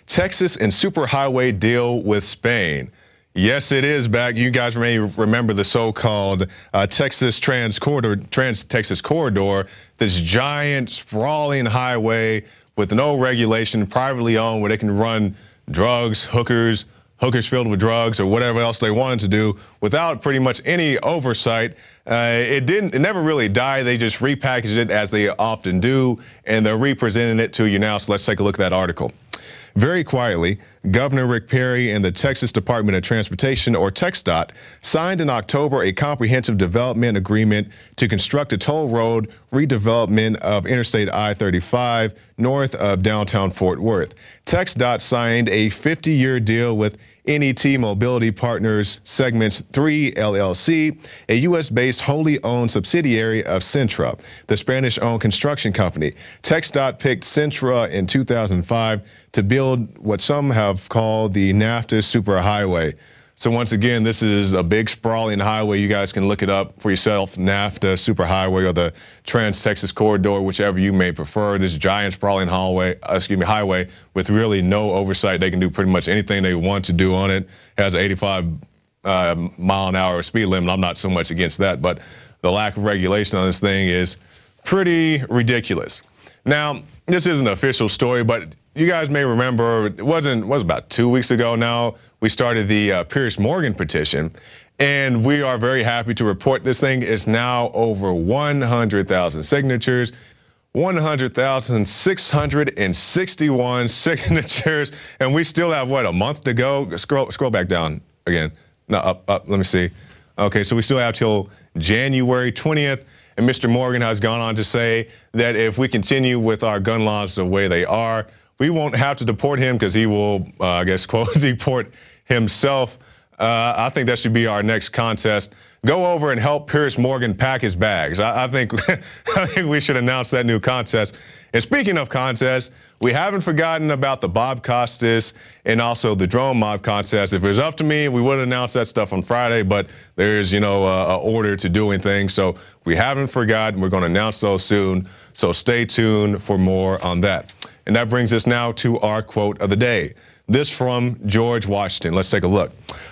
Texas and superhighway deal with Spain. Yes, it is back. You guys may remember the so-called Trans-Texas Corridor, this giant sprawling highway with no regulation, privately owned, where they can run drugs, hookers filled with drugs or whatever else they wanted to do without pretty much any oversight. It never really died. They just repackaged it as they often do, and they're representing it to you now. So let's take a look at that article. Very quietly, Governor Rick Perry and the Texas Department of Transportation, or TxDOT, signed in October a comprehensive development agreement to construct a toll road redevelopment of Interstate I-35 north of downtown Fort Worth. TxDOT signed a 50-year deal with NET Mobility Partners Segments 3 LLC, a U.S.-based wholly owned subsidiary of Cintra, the Spanish-owned construction company. TxDOT picked Cintra in 2005 to build what some have called the NAFTA Superhighway. So once again, this is a big sprawling highway. You guys can look it up for yourself, NAFTA Superhighway or the Trans-Texas Corridor, whichever you may prefer. This giant sprawling highway with really no oversight. They can do pretty much anything they want to do on it. It has an 85 mile an hour speed limit. I'm not so much against that, but the lack of regulation on this thing is pretty ridiculous. Now, this isn't an official story, but you guys may remember it was about 2 weeks ago now, we started the Piers Morgan petition, and we are very happy to report this thing is now over 100,000 signatures, 100,661 signatures, and we still have, what, a month to go? Scroll back down again. No, up, let me see. Okay, so we still have till January 20th. And Mr. Morgan has gone on to say that if we continue with our gun laws the way they are, we won't have to deport him because he will, I guess, quote, deport himself. I think that should be our next contest. Go over and help Piers Morgan pack his bags. I think we should announce that new contest. And speaking of contests, we haven't forgotten about the Bob Costas and also the drone mob contest. If it was up to me, we would announce that stuff on Friday, but there's, an order to doing things. So we haven't forgotten. We're going to announce those soon. So stay tuned for more on that. And that brings us now to our quote of the day. This from George Washington. Let's take a look.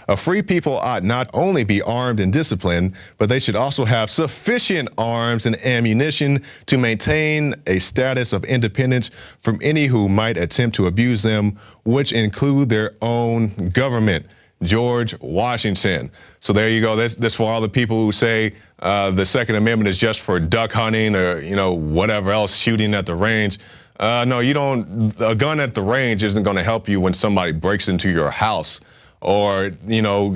A free people ought not only be armed and disciplined, but they should also have sufficient arms and ammunition to maintain a status of independence from any who might attempt to abuse them, which include their own government. George Washington. So there you go. That's for all the people who say the Second Amendment is just for duck hunting or, whatever else, shooting at the range. No, you don't. A gun at the range isn't going to help you when somebody breaks into your house or,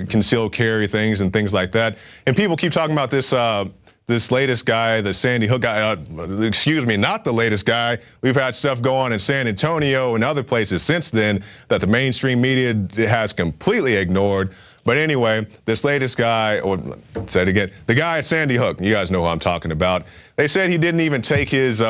concealed carry things and things like that. And people keep talking about this this latest guy, the Sandy Hook guy, excuse me, not the latest guy. We've had stuff go on in San Antonio and other places since then that the mainstream media has completely ignored. But anyway, this latest guy, or say it again, the guy at Sandy Hook, you guys know who I'm talking about. They said he didn't even take his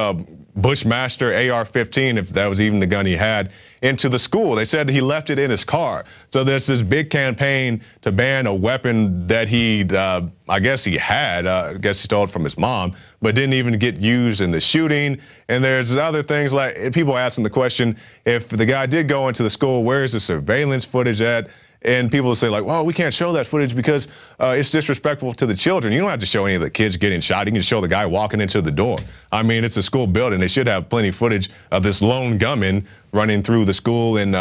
Bushmaster AR-15, if that was even the gun he had, into the school. They said he left it in his car. So there's this big campaign to ban a weapon that he, I guess he had, I guess he stole it from his mom, but didn't even get used in the shooting. And there's other things like people asking the question, if the guy did go into the school, where is the surveillance footage at? And people say like, well, we can't show that footage because it's disrespectful to the children. You don't have to show any of the kids getting shot. You can show the guy walking into the door. I mean, it's a school building. They should have plenty of footage of this lone gunman running through the school and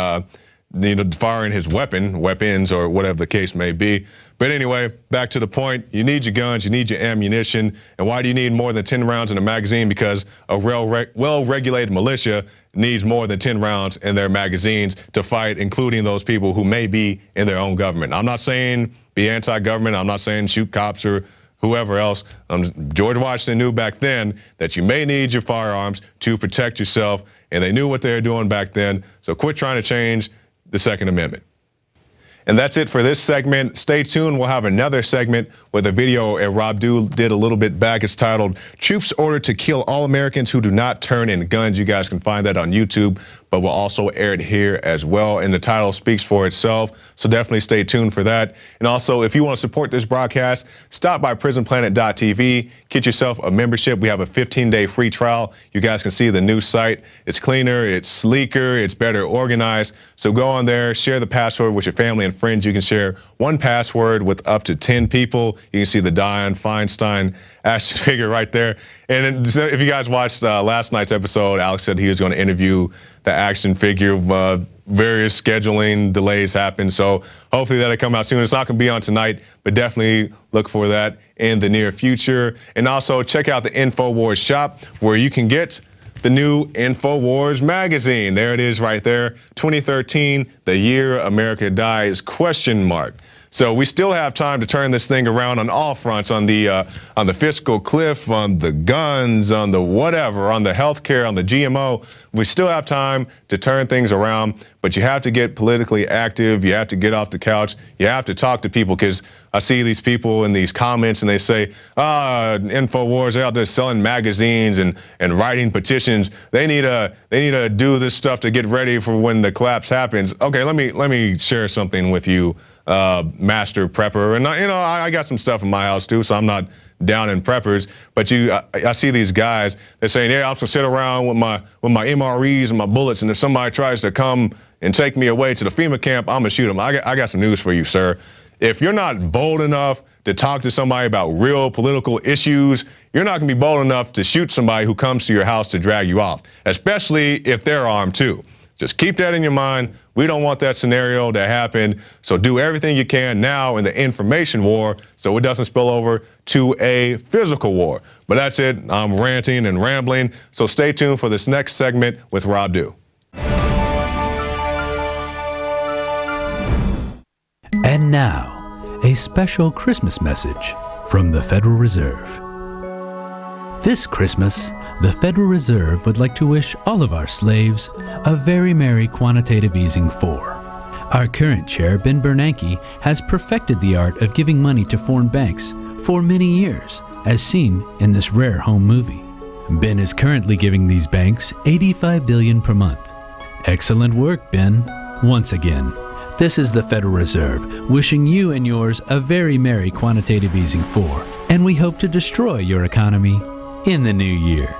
firing his weapons or whatever the case may be. But anyway, back to the point, you need your guns, you need your ammunition. And why do you need more than 10 rounds in a magazine? Because a well-regulated militia needs more than 10 rounds in their magazines to fight, including those people who may be in their own government. I'm not saying be anti-government. I'm not saying shoot cops or whoever else. George Washington knew back then that you may need your firearms to protect yourself, and they knew what they were doing back then. So quit trying to change the Second Amendment. And that's it for this segment. Stay tuned. We'll have another segment with a video Rob Dew did a little bit back. It's titled "Troops Ordered to Kill All Americans Who Do Not Turn In Guns." You guys can find that on YouTube, but we'll also air it here as well. And the title speaks for itself, so definitely stay tuned for that. And also, if you want to support this broadcast, stop by prisonplanet.tv, get yourself a membership. We have a 15-day free trial. You guys can see the new site. It's cleaner, it's sleeker, it's better organized. So go on there, share the password with your family and friends. You can share one password with up to 10 people. You can see the Dianne Feinstein action figure right there. And if you guys watched last night's episode, Alex said he was going to interview the action figure. Various scheduling delays happened, so hopefully that'll come out soon. It's not going to be on tonight, but definitely look for that in the near future. And also check out the InfoWars shop, where you can get the new InfoWars magazine. There it is right there. 2013, the year America dies, ? So we still have time to turn this thing around on all fronts, on the fiscal cliff, on the guns, on the whatever, on the healthcare, on the GMO. We still have time to turn things around, but you have to get politically active. You have to get off the couch. You have to talk to people, because I see these people in these comments and they say, InfoWars, they're out there selling magazines and writing petitions. They need to do this stuff to get ready for when the collapse happens. Okay, let me share something with you, master prepper. And I got some stuff in my house too, so I'm not down in preppers. But I see these guys, they're saying, yeah, I'm gonna sit around with my MREs and my bullets, and if somebody tries to come and take me away to the FEMA camp, I'm gonna shoot them. I got some news for you, sir. If you're not bold enough to talk to somebody about real political issues, you're not gonna be bold enough to shoot somebody who comes to your house to drag you off, especially if they're armed too. Just keep that in your mind. We don't want that scenario to happen. So do everything you can now in the information war so it doesn't spill over to a physical war. But that's it. I'm ranting and rambling. So stay tuned for this next segment with Rob Dew. And now, a special Christmas message from the Federal Reserve. This Christmas, the Federal Reserve would like to wish all of our slaves a very merry quantitative easing 4. Our current chair, Ben Bernanke, has perfected the art of giving money to foreign banks for many years, as seen in this rare home movie. Ben is currently giving these banks $85 billion per month. Excellent work, Ben. Once again, this is the Federal Reserve wishing you and yours a very merry quantitative easing 4, and we hope to destroy your economy in the new year.